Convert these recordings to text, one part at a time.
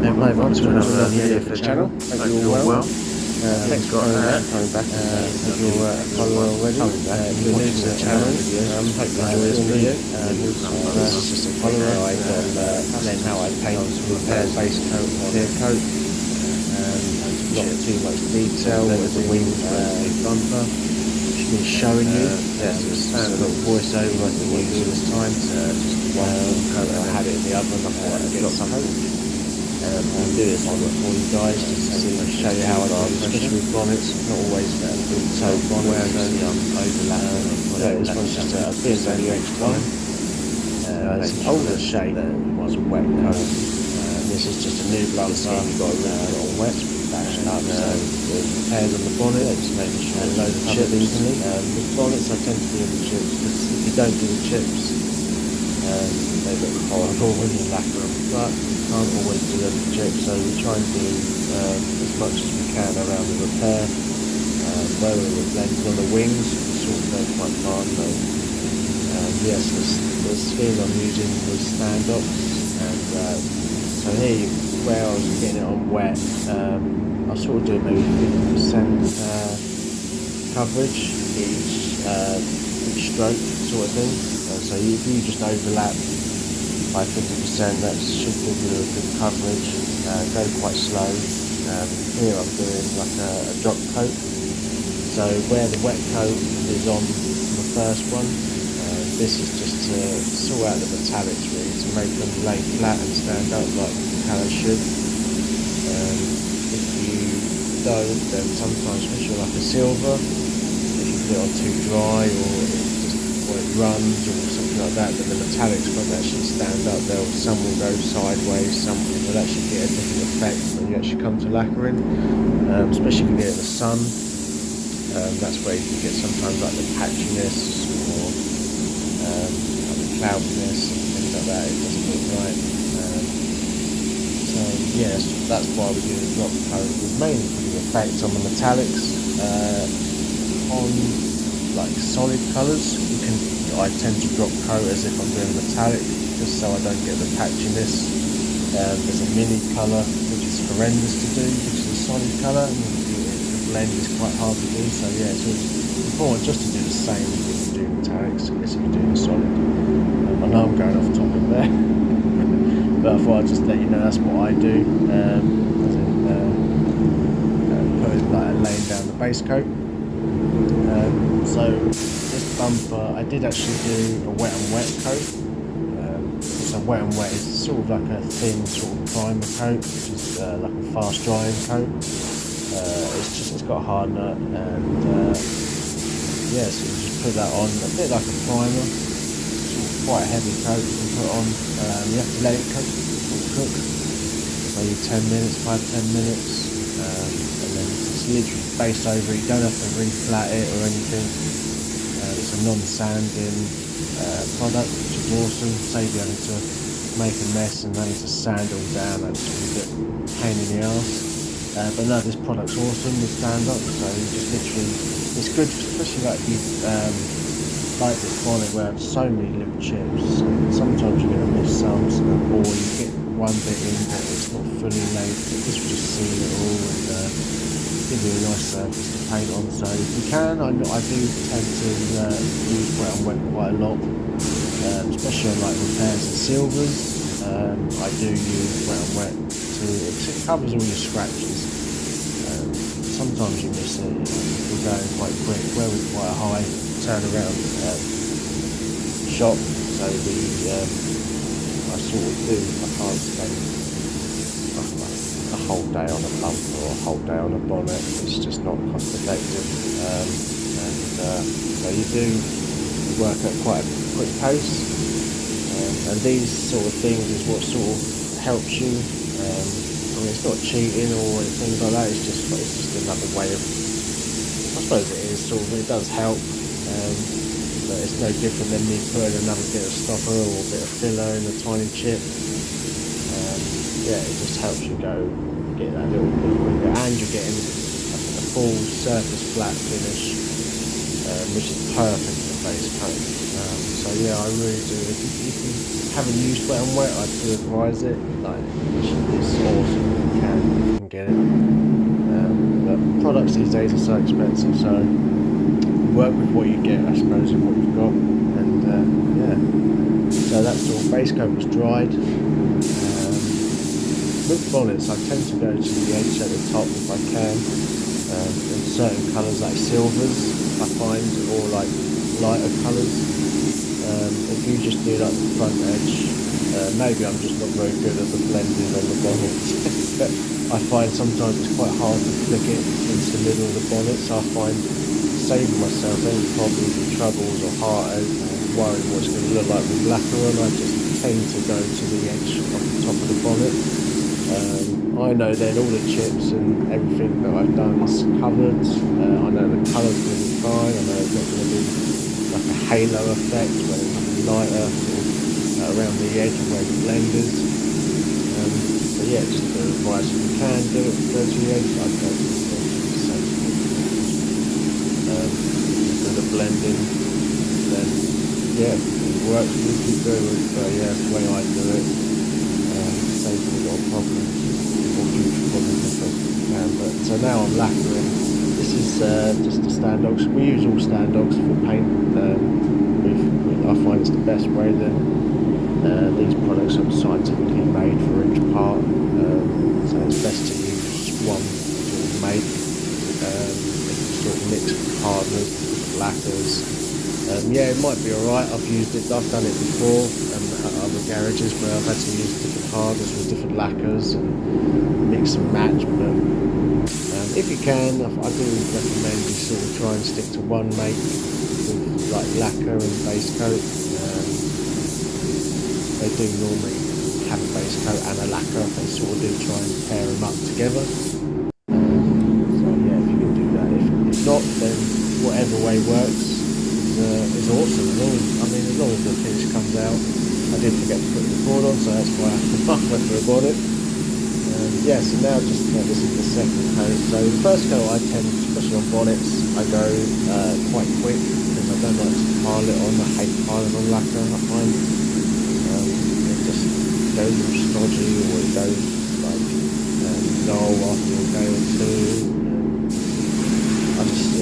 Hi everyone, to another video for the channel. Hope you're all well. Thanks for coming back. Hope you're a follower already. If you're new to the channel, hope you enjoy this video. This is just a quick guide on how I paint repair base coat on clear coat. Not too much detail with the wings, bumper. Just me showing you. Just a little voiceover I think we'll do this time. Just one coat. I had it in the oven. I thought I'd get some. I'll do this one for you guys just to show you how I do, especially with bonnets. Not always good so bonnets, overlapping. This one's just a BMW X1. It's an older shape. It's a wet coat. This is just a new bumper. You've got to really put on wet, bashing up. So the repairs on the bonnet, just making sure load of chips easily. With bonnets, I tend to do the chips because if you don't do the chips, they look horrible when you lacquer them. But can't always do every chip, so we try and do as much as we can around the repair. Where we were blending on the wings, we sort of go quite far. So yes, the skin I'm using was stand-ups, and so here where I was getting it on wet, I sort of do maybe 50% coverage each stroke sort of thing. So if you just overlap by 50%, that should give you a good coverage. Go quite slow. Here I'm doing like a drop coat. So where the wet coat is on the first one, this is just to sort out the metallics really, to make them lay flat and stand up like how they should. If you don't, then sometimes, especially like a silver, if you put it on too dry or it runs or something like that, then the metallics won't actually stand up. Some will go sideways, some will actually get a different effect when you actually come to lacquering, especially if you get it in the sun. That's where you can get sometimes like the patchiness or like the cloudiness and things like that. It doesn't look right. So yes, that's why we do the drop coat, mainly for the effect on the metallics. On like solid colours, I tend to drop coat as if I'm doing metallic, just so I don't get the patchiness. There's a mini colour which is horrendous to do, which is a solid colour, and the blend is quite hard to do. So yeah, so it's important just to do the same if you do metallics as if you're doing a solid. I know I'm going off topic there, but I thought I'd just let you know that's what I do. Putting like laying down the base coat. So this bumper, I did actually do a wet and wet coat. So wet and wet is sort of like a thin sort of primer coat, which is like a fast drying coat. It's got a hardener, and yeah, so you just put that on, a bit like a primer, sort of quite a heavy coat you can put on. You have to let it cook, maybe 10 minutes, 5-10 minutes, and then it's literally base over. You don't have to reflat it or anything. It's a non-sanding product, which is awesome. Save you having to make a mess and having to sand all down. That's a bit pain in the arse. But no, this product's awesome with stand-up. So you just literally, it's good, especially like if you like this bonnet where there's so many little chips. Sometimes you're going to miss some, or you get one bit in but it's not fully laid. This will just seal it all and give you a nice surface to paint on. So if you can, I do tend to use wet and wet quite a lot, especially on like repairs and silvers. I do use wet and wet it covers all your scratches. Sometimes you miss it if you're going quite quick. Where we're quite a high turnaround shop, so I sort of do. I can't spend a whole day on a bumper or a whole day on a bonnet. It's just not cost effective. So you do work at quite a quick pace, and these sort of things is what sort of helps you. I mean, it's not cheating or things like that. It's just another way of. I suppose it is sort of. It does help, but it's no different than me putting another bit of stopper or a bit of filler in a tiny chip. Yeah, it just helps you get that little bit quicker, and you're getting a full surface flat finish, which is perfect for base coat. So yeah, I really do. If you haven't used wet on wet, I do advise it. Like, it's awesome if you can get it. But products these days are so expensive, so work with what you get, I suppose, and what you've got. And yeah, so that's all. Base coat was dried. With bonnets, I tend to go to the edge at the top if I can. In certain colours like silvers, I find, or like lighter colours. If you just do like the front edge, maybe I'm just not very good at the blending on the bonnet. But I find sometimes it's quite hard to flick it into the middle of the bonnet, so I find saving myself any problems or troubles or heartache or worrying what it's going to look like with lacquer on, I just tend to go to the edge of the top of the bonnet. I know then all the chips and everything that I've done is covered. I know the colour's going to be fine. I know it's not going to be like a halo effect where it's like lighter sort of, around the edge of where the blend is. But yeah, just the advice, if you can do it, go to the edge. I'd go to the edge for the sake of it. If you're good at blending, then yeah, it works. You keep doing it. But yeah, that's the way I do it. Saves me a lot of problems or future problems if I can. But so now I'm lacquering. This is just the stand dogs. We use all stand dogs for paint. I find it's the best way. Then these products are scientifically made for each part, so it's best to use one sort of make. Sort of mix hardness, different lacquers. Yeah, it might be alright. I've done it before at other garages where I've had to use different hardness with different lacquers and mix and match. But if you can, I do recommend you sort of try and stick to one make with like lacquer and base coat. They do normally have a base coat and a lacquer. They sort of do try and pair them up together. So yeah, if you can do that. If not, then whatever way works is awesome. As long as the finish comes out. I did forget to put the cord on, so that's why I went for a bonnet. Yeah, so now just this is the second coat. So the first coat I tend, especially on bonnets, I go quite quick because I don't like to pile it on. I hate piling on lacquer. I find it just goes all stodgy, or it goes like dull after a day or two.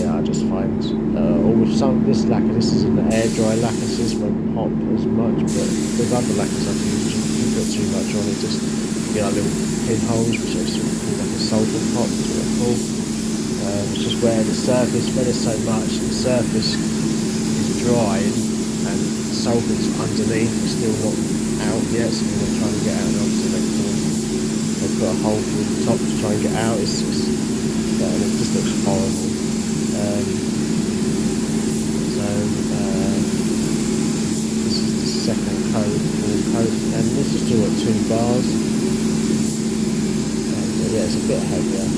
I just find, or with this lacquer, this is an air dry lacquer, so this won't pop as much, but with other lacquers I've used, if you put too much on it, just get like little pinholes, which are sort of called like a solvent pop, is what they're called. It's just where the surface, when there's so much, the surface is drying and the solvent's underneath, it's still not out yet, so when they're trying to get out, and obviously they put a hole through the top to try and get out, and it just looks horrible. This is the second full coat, and this is still at 2 bars. And yeah, it's a bit heavier and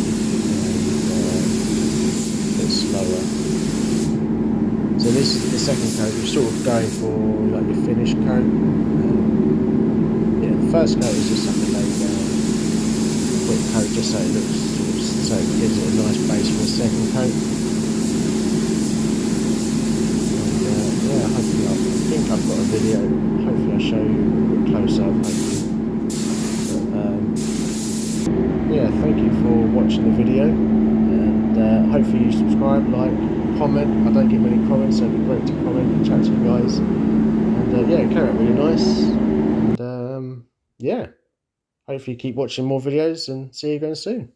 a bit slower. So this is the second coat. You're sort of going for like your finish coat. Yeah, the first coat is just like a lay down quick coat, just so it looks so it gives it a nice base for the second coat. I think I've got a video, hopefully I'll show you a bit close up. Yeah, thank you for watching the video, and hopefully you subscribe, like, comment. I don't get many comments, so it'd be great to comment and chat to you guys. And yeah, it came out really nice, and yeah, hopefully keep watching more videos, and see you again soon.